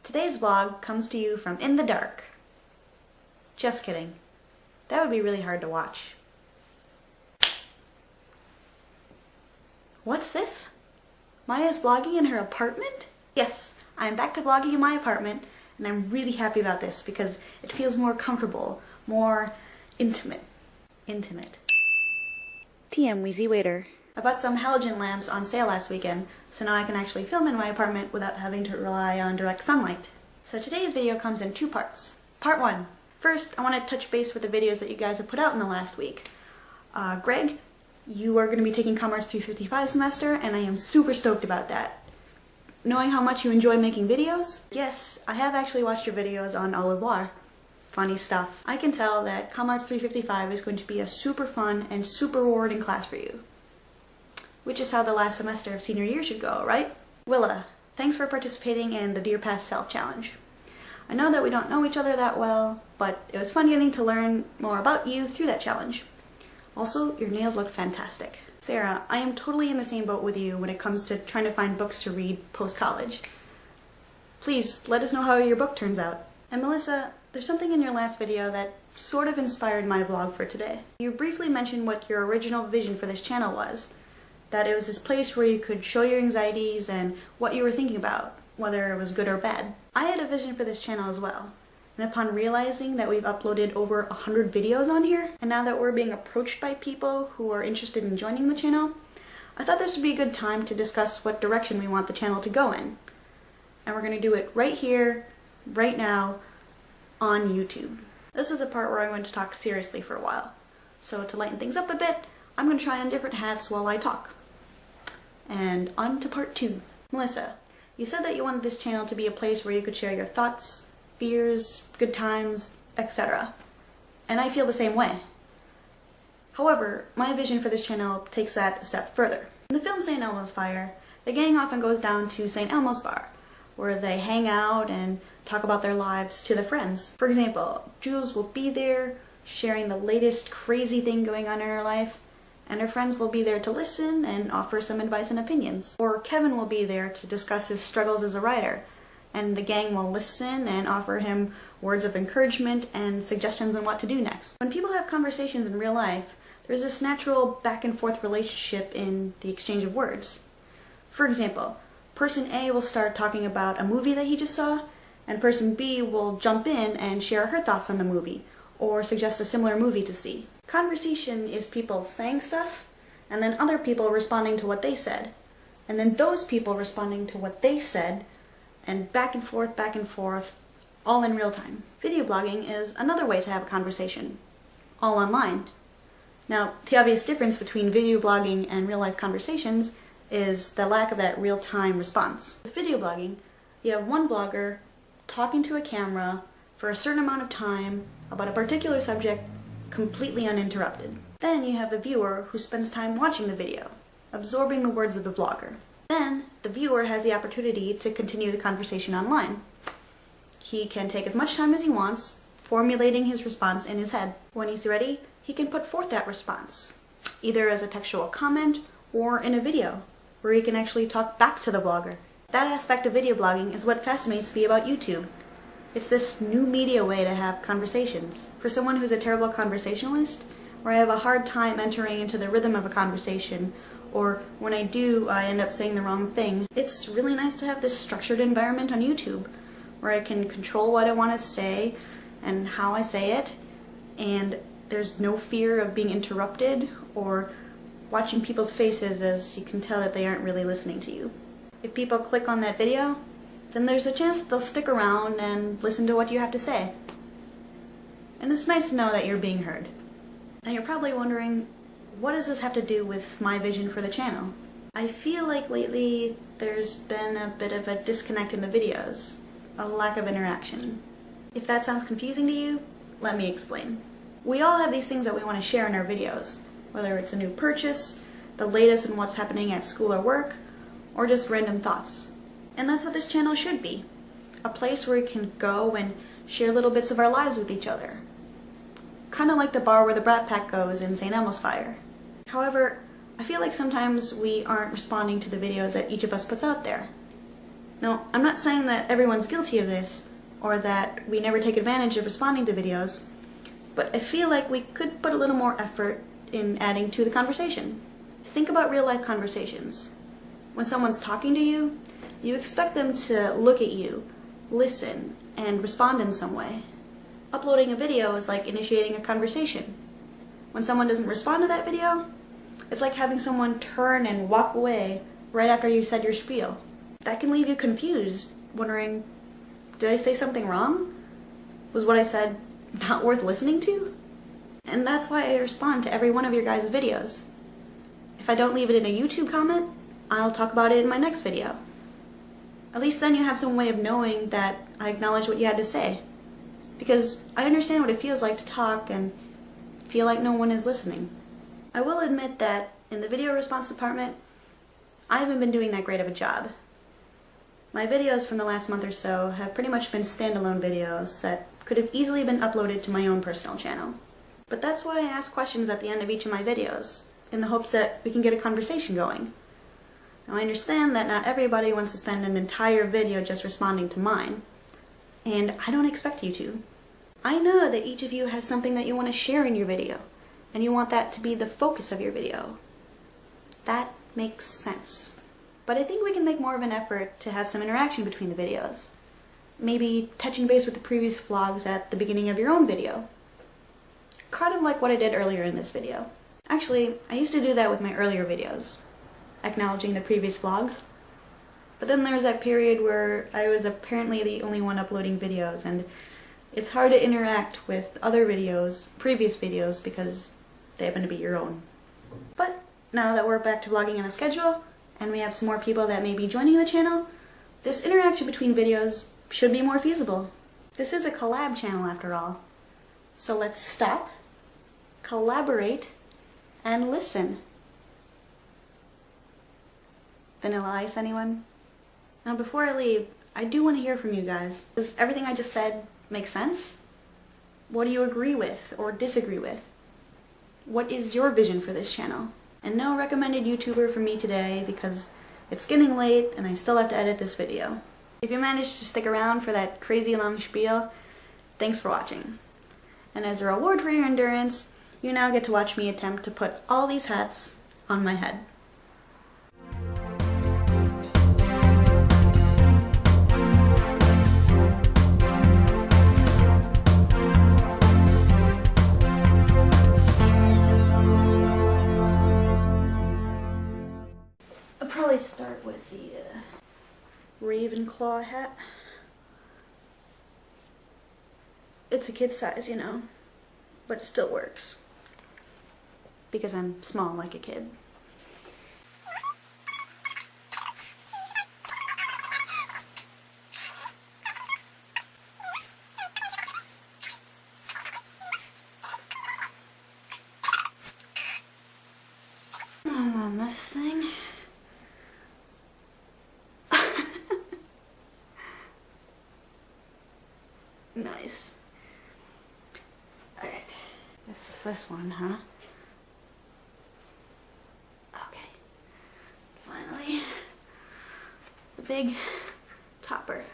Today's vlog comes to you from in the dark. Just kidding. That would be really hard to watch. What's this? Maia's vlogging in her apartment? Yes, I'm back to vlogging in my apartment, and I'm really happy about this because it feels more comfortable, more intimate. TM Wheezywaiter. I bought some halogen lamps on sale last weekend, so now I can actually film in my apartment without having to rely on direct sunlight. So today's video comes in two parts. Part 1. First, I want to touch base with the videos that you guys have put out in the last week. Greg, you are going to be taking Commerce 355 semester, and I am super stoked about that. Knowing how much you enjoy making videos? Yes, I have actually watched your videos on au revoir. Funny stuff. I can tell that Commerce 355 is going to be a super fun and super rewarding class for you. Which is how the last semester of senior year should go, right? Willa, thanks for participating in the Dear Past Self Challenge. I know that we don't know each other that well, but it was fun getting to learn more about you through that challenge. Also, your nails look fantastic. Sarah, I am totally in the same boat with you when it comes to trying to find books to read post-college. Please, let us know how your book turns out. And Melissa, there's something in your last video that sort of inspired my vlog for today. You briefly mentioned what your original vision for this channel was. That it was this place where you could show your anxieties and what you were thinking about, whether it was good or bad. I had a vision for this channel as well, and upon realizing that we've uploaded over 100 videos on here, and now that we're being approached by people who are interested in joining the channel, I thought this would be a good time to discuss what direction we want the channel to go in. And we're going to do it right here, right now, on YouTube. This is a part where I'm going to talk seriously for a while. So to lighten things up a bit, I'm going to try on different hats while I talk. And on to part 2. Melissa, you said that you wanted this channel to be a place where you could share your thoughts, fears, good times, etc. And I feel the same way. However, my vision for this channel takes that a step further. In the film St. Elmo's Fire, the gang often goes down to St. Elmo's bar, where they hang out and talk about their lives to their friends. For example, Jules will be there sharing the latest crazy thing going on in her life, and her friends will be there to listen and offer some advice and opinions. Or Kevin will be there to discuss his struggles as a writer, and the gang will listen and offer him words of encouragement and suggestions on what to do next. When people have conversations in real life, there's this natural back and forth relationship in the exchange of words. For example, person A will start talking about a movie that he just saw, and person B will jump in and share her thoughts on the movie, or suggest a similar movie to see. Conversation is people saying stuff, and then other people responding to what they said, and then those people responding to what they said, and back and forth, all in real time. Video blogging is another way to have a conversation, all online. Now, the obvious difference between video blogging and real-life conversations is the lack of that real-time response. With video blogging, you have one blogger talking to a camera for a certain amount of time about a particular subject completely uninterrupted. Then you have the viewer who spends time watching the video, absorbing the words of the vlogger. Then the viewer has the opportunity to continue the conversation online. He can take as much time as he wants, formulating his response in his head. When he's ready, he can put forth that response, either as a textual comment or in a video, where he can actually talk back to the vlogger. That aspect of video blogging is what fascinates me about YouTube. It's this new media way to have conversations. For someone who's a terrible conversationalist, where I have a hard time entering into the rhythm of a conversation, or when I do, I end up saying the wrong thing, it's really nice to have this structured environment on YouTube, where I can control what I want to say and how I say it, and there's no fear of being interrupted or watching people's faces as you can tell that they aren't really listening to you. If people click on that video, then there's a chance that they'll stick around and listen to what you have to say. And it's nice to know that you're being heard. Now you're probably wondering, what does this have to do with my vision for the channel? I feel like lately there's been a bit of a disconnect in the videos, a lack of interaction. If that sounds confusing to you, let me explain. We all have these things that we want to share in our videos, whether it's a new purchase, the latest in what's happening at school or work, or just random thoughts. And that's what this channel should be. A place where we can go and share little bits of our lives with each other. Kind of like the bar where the Brat Pack goes in St. Elmo's Fire. However, I feel like sometimes we aren't responding to the videos that each of us puts out there. Now, I'm not saying that everyone's guilty of this, or that we never take advantage of responding to videos, but I feel like we could put a little more effort in adding to the conversation. Think about real-life conversations. When someone's talking to you, you expect them to look at you, listen, and respond in some way. Uploading a video is like initiating a conversation. When someone doesn't respond to that video, it's like having someone turn and walk away right after you said your spiel. That can leave you confused, wondering, did I say something wrong? Was what I said not worth listening to? And that's why I respond to every one of your guys' videos. If I don't leave it in a YouTube comment, I'll talk about it in my next video. At least then you have some way of knowing that I acknowledge what you had to say. Because I understand what it feels like to talk and feel like no one is listening. I will admit that in the video response department, I haven't been doing that great of a job. My videos from the last month or so have pretty much been standalone videos that could have easily been uploaded to my own personal channel. But that's why I ask questions at the end of each of my videos, in the hopes that we can get a conversation going. Now I understand that not everybody wants to spend an entire video just responding to mine, and I don't expect you to. I know that each of you has something that you want to share in your video, and you want that to be the focus of your video. That makes sense. But I think we can make more of an effort to have some interaction between the videos. Maybe touching base with the previous vlogs at the beginning of your own video. Kind of like what I did earlier in this video. Actually, I used to do that with my earlier videos, acknowledging the previous vlogs. But then there was that period where I was apparently the only one uploading videos, and it's hard to interact with other videos, previous videos, because they happen to be your own. But now that we're back to vlogging on a schedule, and we have some more people that may be joining the channel, this interaction between videos should be more feasible. This is a collab channel after all. So let's stop, collaborate, and listen. Vanilla ice, anyone? Now before I leave, I do want to hear from you guys. Does everything I just said make sense? What do you agree with or disagree with? What is your vision for this channel? And no recommended YouTuber for me today because it's getting late and I still have to edit this video. If you managed to stick around for that crazy long spiel, thanks for watching. And as a reward for your endurance, you now get to watch me attempt to put all these hats on my head. I'll probably start with the Ravenclaw hat. It's a kid size, you know, but it still works. Because I'm small like a kid. And then this thing. Nice. Alright. This one, huh? Okay. Finally. The big topper.